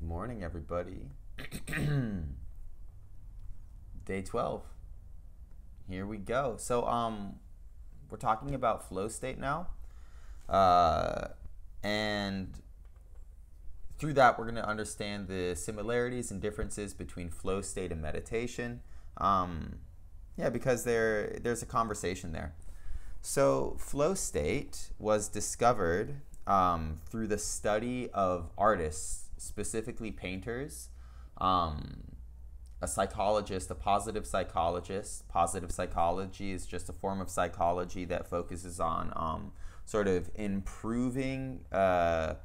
Morning, everybody. Day 12. Here we go. So, we're talking about flow state now. And through that, we're going to understand the similarities and differences between flow state and meditation. Because there's a conversation there. So, flow state was discovered through the study of artists, specifically painters, a psychologist, a positive psychologist. Positive psychology is just a form of psychology that focuses on sort of improving the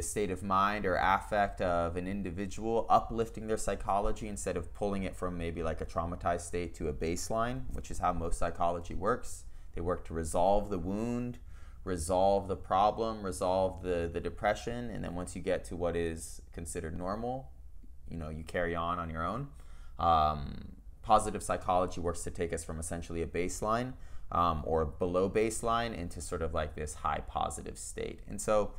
state of mind or affect of an individual, uplifting their psychology instead of pulling it from maybe like a traumatized state to a baseline, which is how most psychology works. They work to resolve the wound, resolve the problem, resolve the depression, and then once you get to what is considered normal, you carry on your own. Positive psychology works to take us from essentially a baseline or below baseline into sort of like this high positive state. And so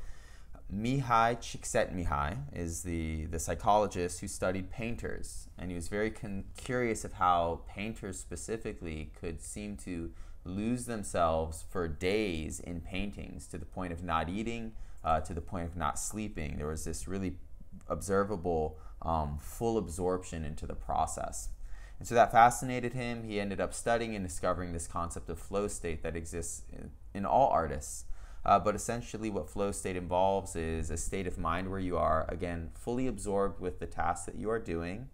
Mihai Csikszentmihalyi is the psychologist who studied painters, and he was very curious of how painters specifically could seem to lose themselves for days in paintings to the point of not eating, to the point of not sleeping. There was this really observable full absorption into the process. And so that fascinated him. He ended up studying and discovering this concept of flow state that exists in all artists. But essentially what flow state involves is a state of mind where you are, again, fully absorbed with the task that you are doing.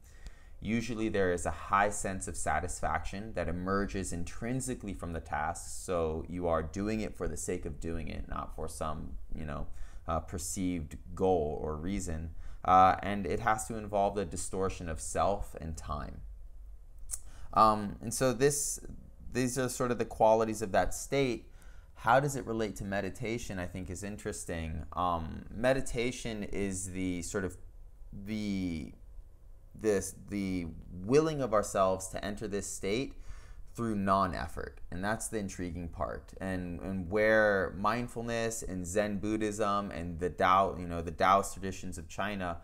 Usually there is a high sense of satisfaction that emerges intrinsically from the task, so you are doing it for the sake of doing it, not for some perceived goal or reason. And it has to involve the distortion of self and time. And so these are sort of the qualities of that state. How does it relate to meditation, I think, is interesting. Meditation is the sort of the willing of ourselves to enter this state through non-effort, and that's the intriguing part. And where mindfulness and Zen Buddhism and the Taoist traditions of China,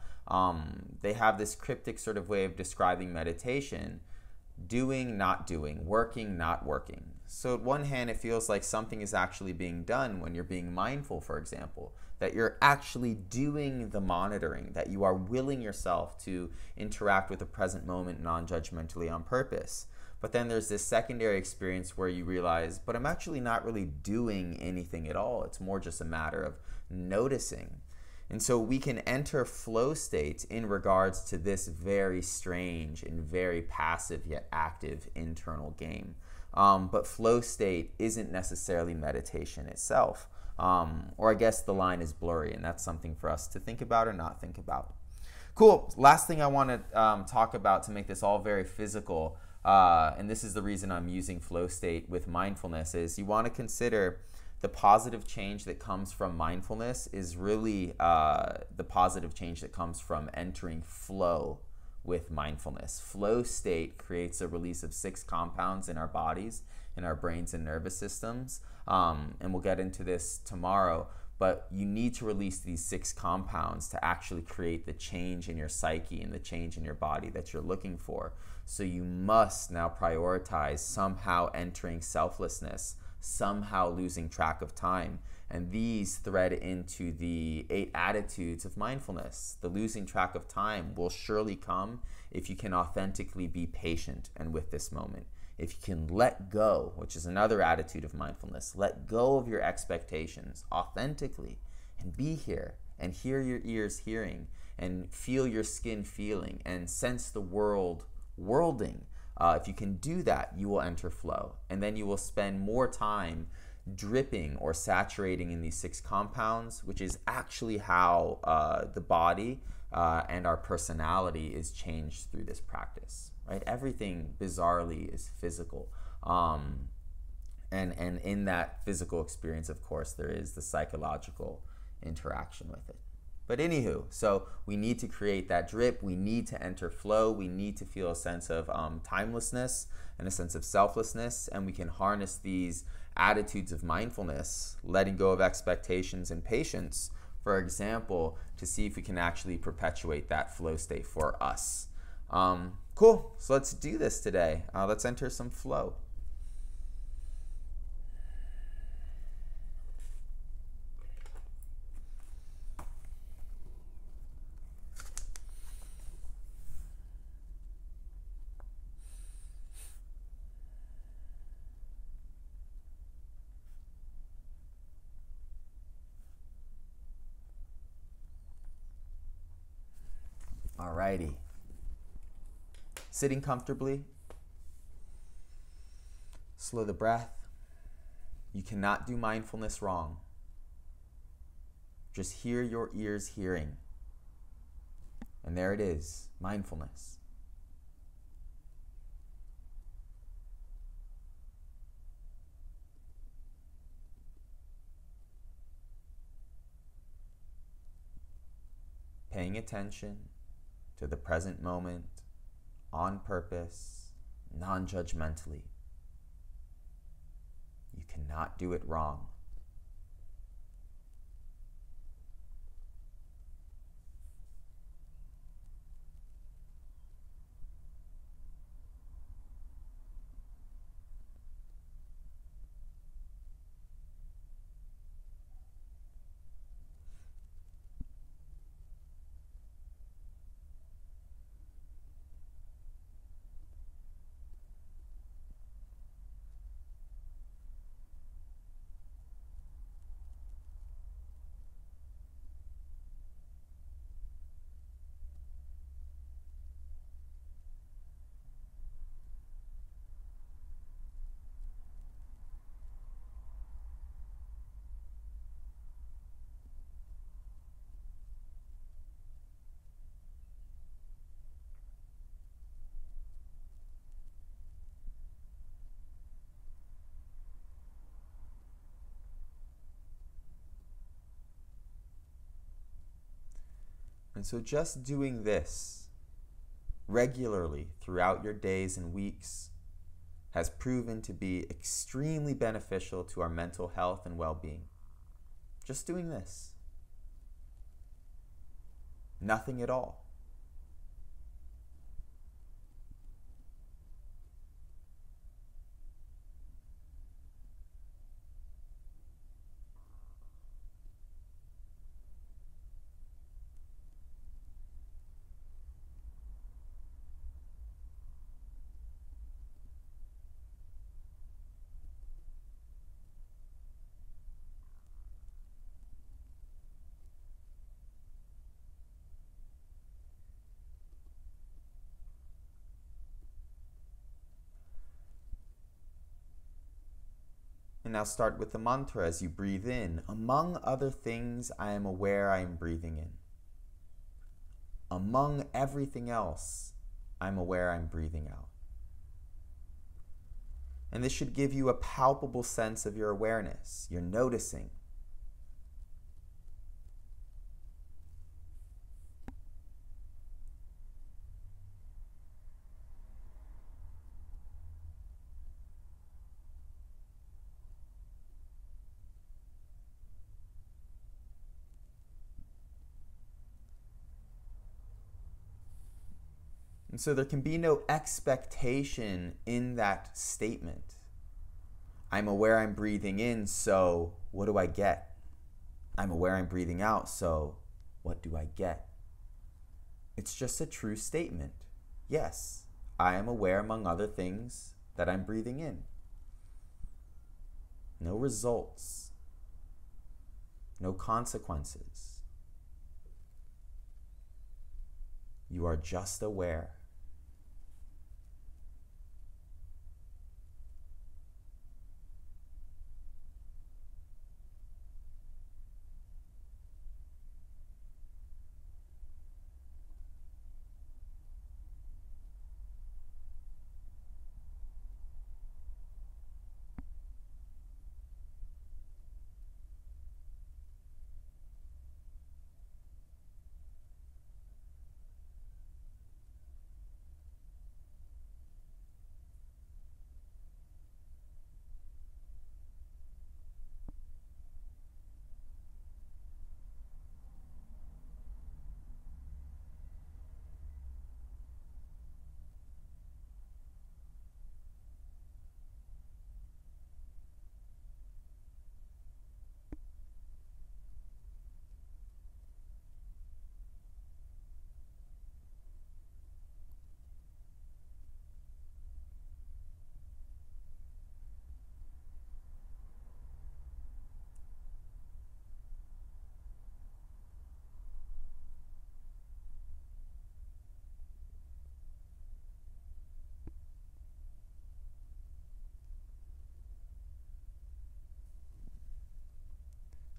they have this cryptic sort of way of describing meditation: doing, not doing, working, not working. So at one hand, it feels like something is actually being done when you're being mindful, for example, that you're actually doing the monitoring, that you are willing yourself to interact with the present moment non-judgmentally on purpose. But then there's this secondary experience where you realize, but I'm actually not really doing anything at all. It's more just a matter of noticing. And so we can enter flow states in regards to this very strange and very passive yet active internal game. But flow state isn't necessarily meditation itself. Or I guess the line is blurry, and that's something for us to think about or not think about. Cool. Last thing I want to talk about to make this all very physical, and this is the reason I'm using flow state with mindfulness, is you want to consider the positive change that comes from mindfulness is really the positive change that comes from entering flow with mindfulness. Flow state creates a release of 6 compounds in our bodies, in our brains and nervous systems. And we'll get into this tomorrow, but you need to release these 6 compounds to actually create the change in your psyche and the change in your body that you're looking for. So you must now prioritize somehow entering selflessness, somehow losing track of time. And these thread into the 8 attitudes of mindfulness. The losing track of time will surely come if you can authentically be patient and with this moment. If you can let go, which is another attitude of mindfulness, let go of your expectations authentically and be here and hear your ears hearing and feel your skin feeling and sense the world worlding. If you can do that, you will enter flow, and then you will spend more time dripping or saturating in these 6 compounds, which is actually how the body and our personality is changed through this practice. Right? Everything bizarrely is physical. And in that physical experience, of course, there is the psychological interaction with it. But anywho, so we need to create that drip. We need to enter flow. We need to feel a sense of timelessness and a sense of selflessness. And we can harness these attitudes of mindfulness, letting go of expectations and patience, for example, to see if we can actually perpetuate that flow state for us. Cool. So let's do this today. Let's enter some flow. Alrighty. Sitting comfortably. Slow the breath. You cannot do mindfulness wrong. Just hear your ears hearing. And there it is, mindfulness. Paying attention to the present moment, on purpose, non-judgmentally. You cannot do it wrong. And so just doing this regularly throughout your days and weeks has proven to be extremely beneficial to our mental health and well-being. Just doing this. Nothing at all. And now start with the mantra as you breathe in. Among other things, I am aware I am breathing in. Among everything else, I'm aware I'm breathing out. And this should give you a palpable sense of your awareness. You're noticing. And so there can be no expectation in that statement. I'm aware I'm breathing in, so what do I get? I'm aware I'm breathing out, so what do I get? It's just a true statement. Yes, I am aware, among other things, that I'm breathing in. No results. No consequences. You are just aware.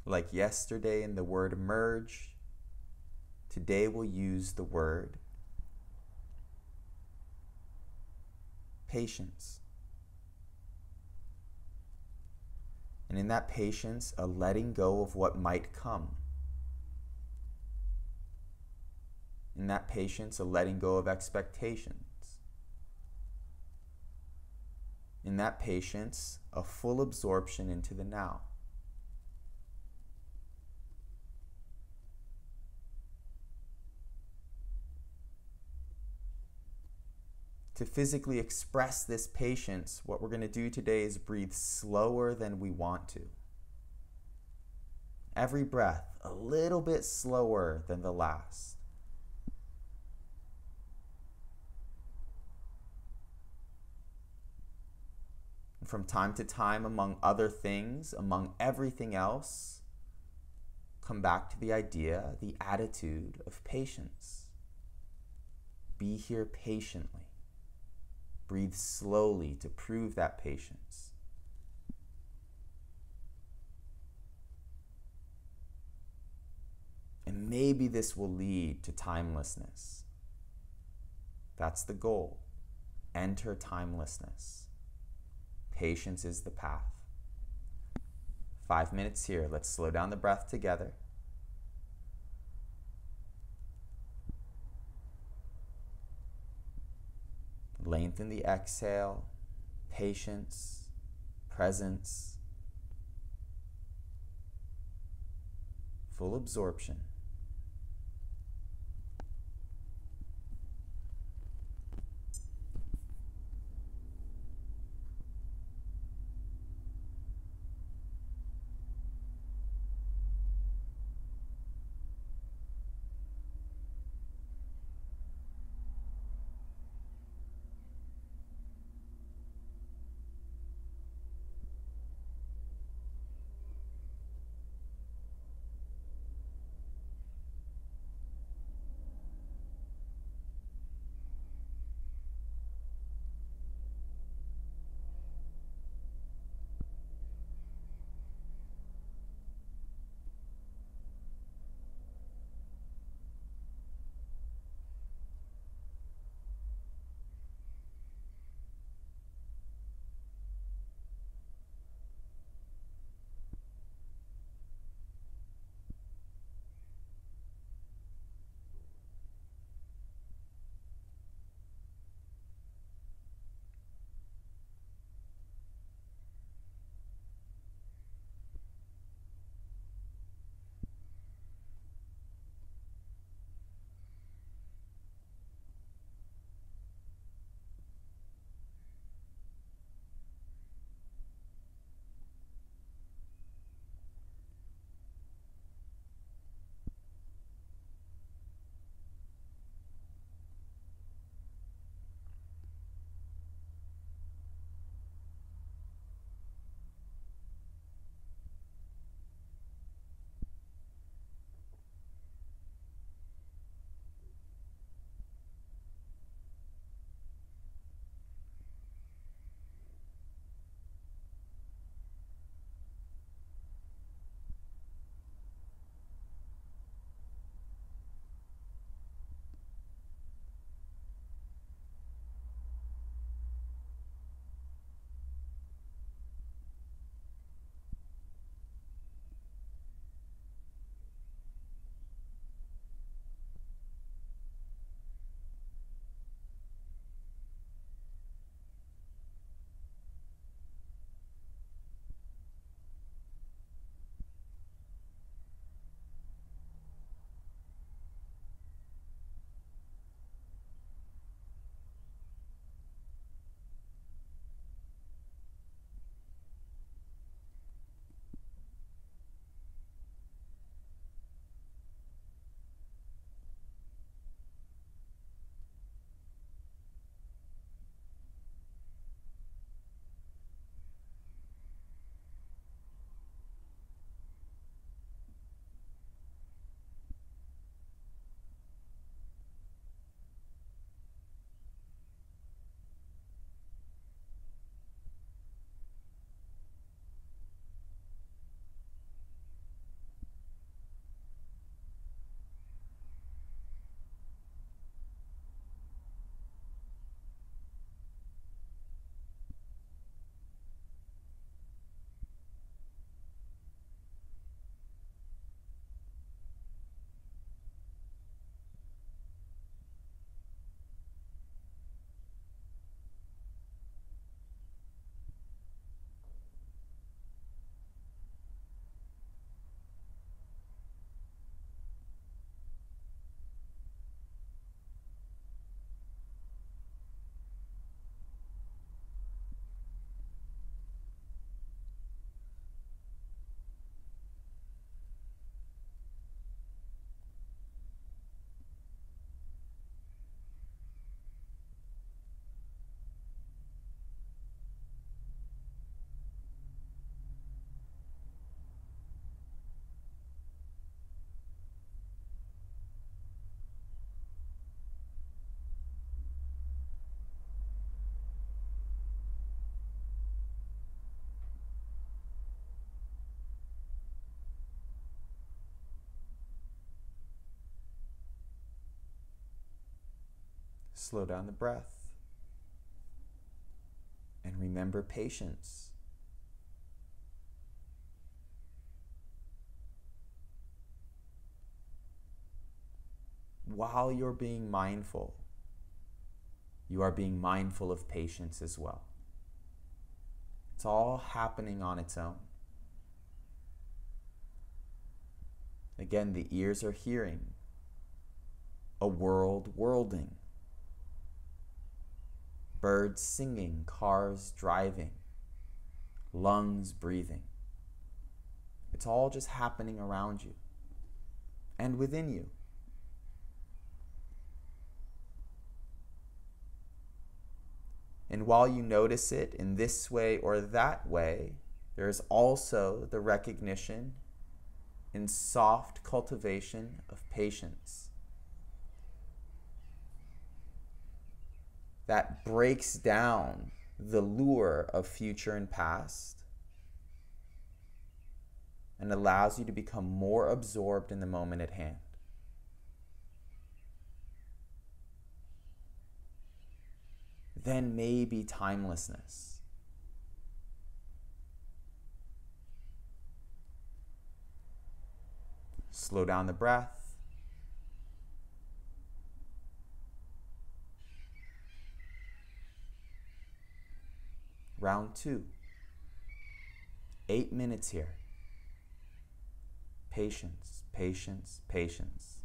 Like yesterday in the word emerge, today we'll use the word patience. And in that patience, a letting go of what might come. In that patience, a letting go of expectations. In that patience, a full absorption into the now. To physically express this patience, what we're going to do today is breathe slower than we want to. Every breath a little bit slower than the last. And from time to time, among other things, among everything else, come back to the idea, the attitude of patience. Be here patiently. Breathe slowly to prove that patience. And maybe this will lead to timelessness. That's the goal. Enter timelessness. Patience is the path. 5 minutes here. Let's slow down the breath together. Lengthen the exhale, patience, presence, full absorption. Slow down the breath. And remember patience. While you're being mindful, you are being mindful of patience as well. It's all happening on its own. Again, the ears are hearing, a world worlding, birds singing, cars driving, lungs breathing. It's all just happening around you and within you. And while you notice it in this way or that way, there is also the recognition and soft cultivation of patience that breaks down the lure of future and past and allows you to become more absorbed in the moment at hand. Then maybe timelessness. Slow down the breath. Round 2. 8 minutes here. Patience, patience, patience.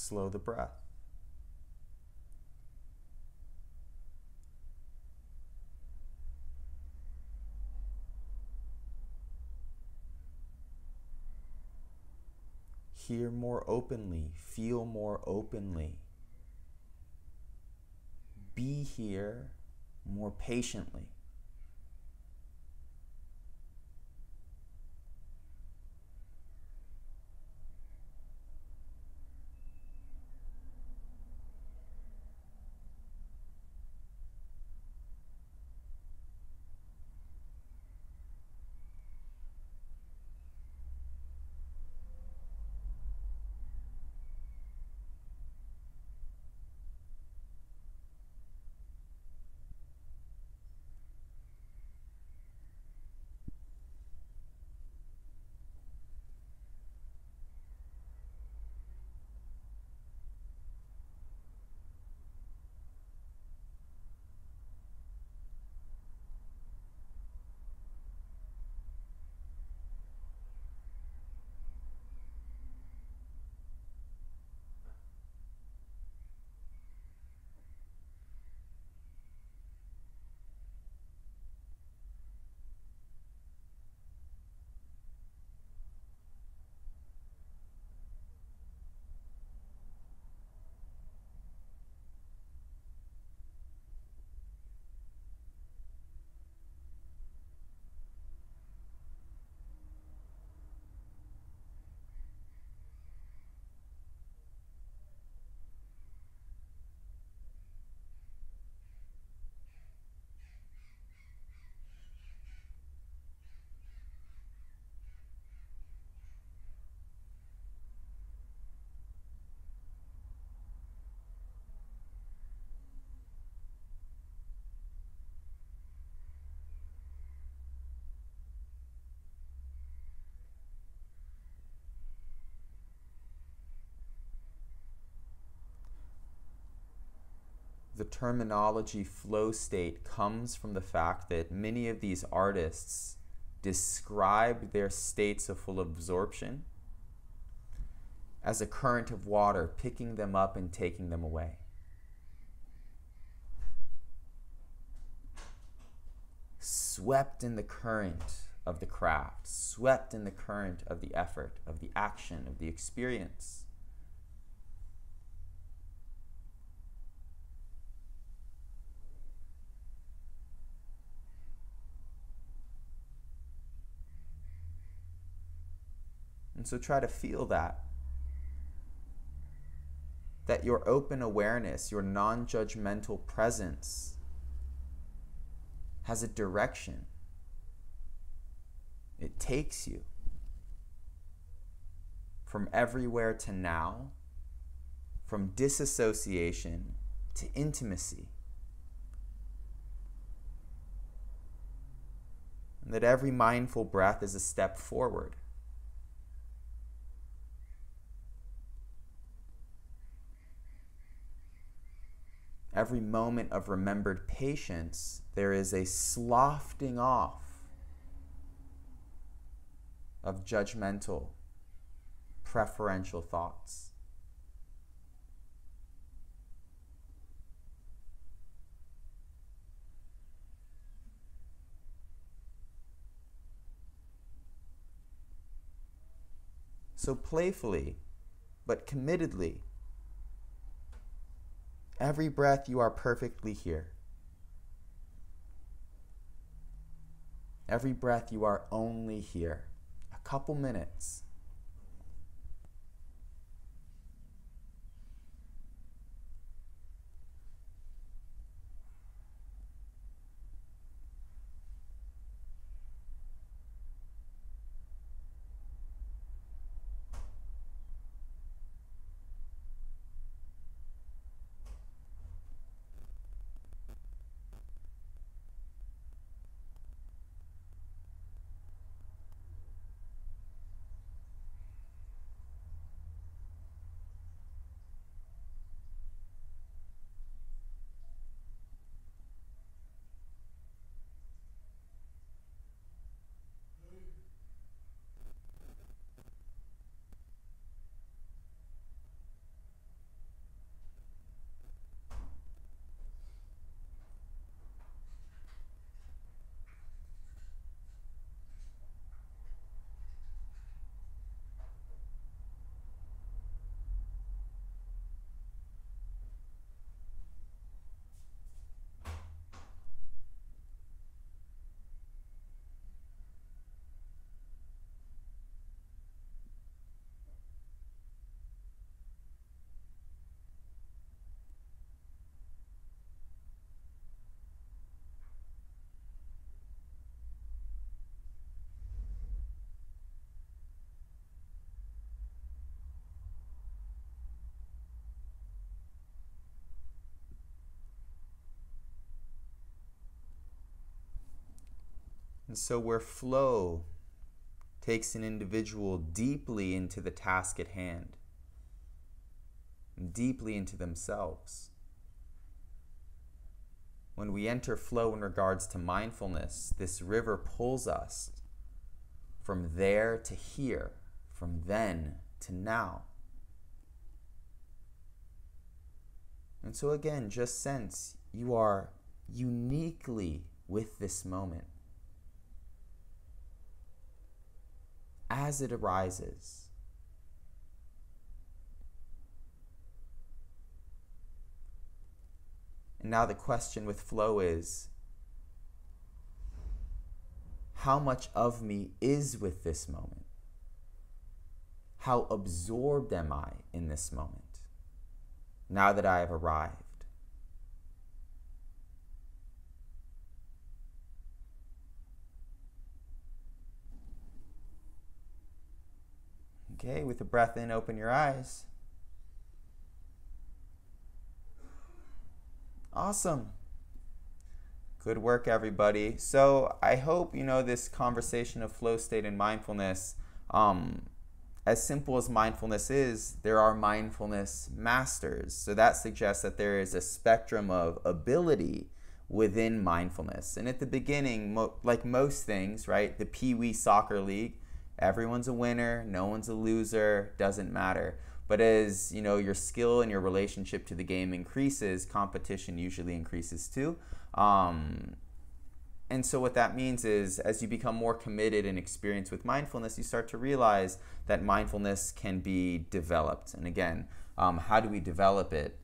slow the breath. Hear more openly, feel more openly. Be here more patiently. The terminology flow state comes from the fact that many of these artists describe their states of full absorption as a current of water picking them up and taking them away. Swept in the current of the craft, swept in the current of the effort, of the action, of the experience. And so try to feel that your open awareness, your non-judgmental presence has a direction. It takes you from everywhere to now, from disassociation to intimacy. And that every mindful breath is a step forward. Every moment of remembered patience, there is a sloughing off of judgmental, preferential thoughts. So playfully, but committedly, every breath you are perfectly here. Every breath you are only here. A couple minutes. And so where flow takes an individual deeply into the task at hand, and deeply into themselves. When we enter flow in regards to mindfulness, this river pulls us from there to here, from then to now. And so again, just sense you are uniquely with this moment as it arises. And now the question with flow is, how much of me is with this moment? How absorbed am I in this moment now that I have arrived? Okay, with a breath in, open your eyes. Awesome. Good work, everybody. So I hope, this conversation of flow state and mindfulness, as simple as mindfulness is, there are mindfulness masters. So that suggests that there is a spectrum of ability within mindfulness. And at the beginning, like most things, right, the Pee Wee Soccer League, everyone's a winner, no one's a loser, doesn't matter. But as your skill and your relationship to the game increases, competition usually increases too. And so what that means is, as you become more committed and experienced with mindfulness, you start to realize that mindfulness can be developed. And again, how do we develop it?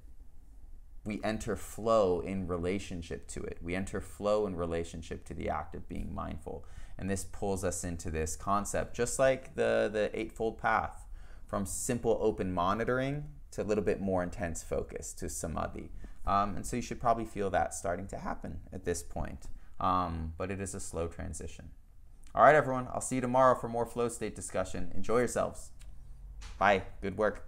We enter flow in relationship to it. We enter flow in relationship to the act of being mindful. And this pulls us into this concept, just like the Eightfold Path, from simple open monitoring to a little bit more intense focus to samadhi. And so you should probably feel that starting to happen at this point. But it is a slow transition. All right, everyone. I'll see you tomorrow for more flow state discussion. Enjoy yourselves. Bye. Good work.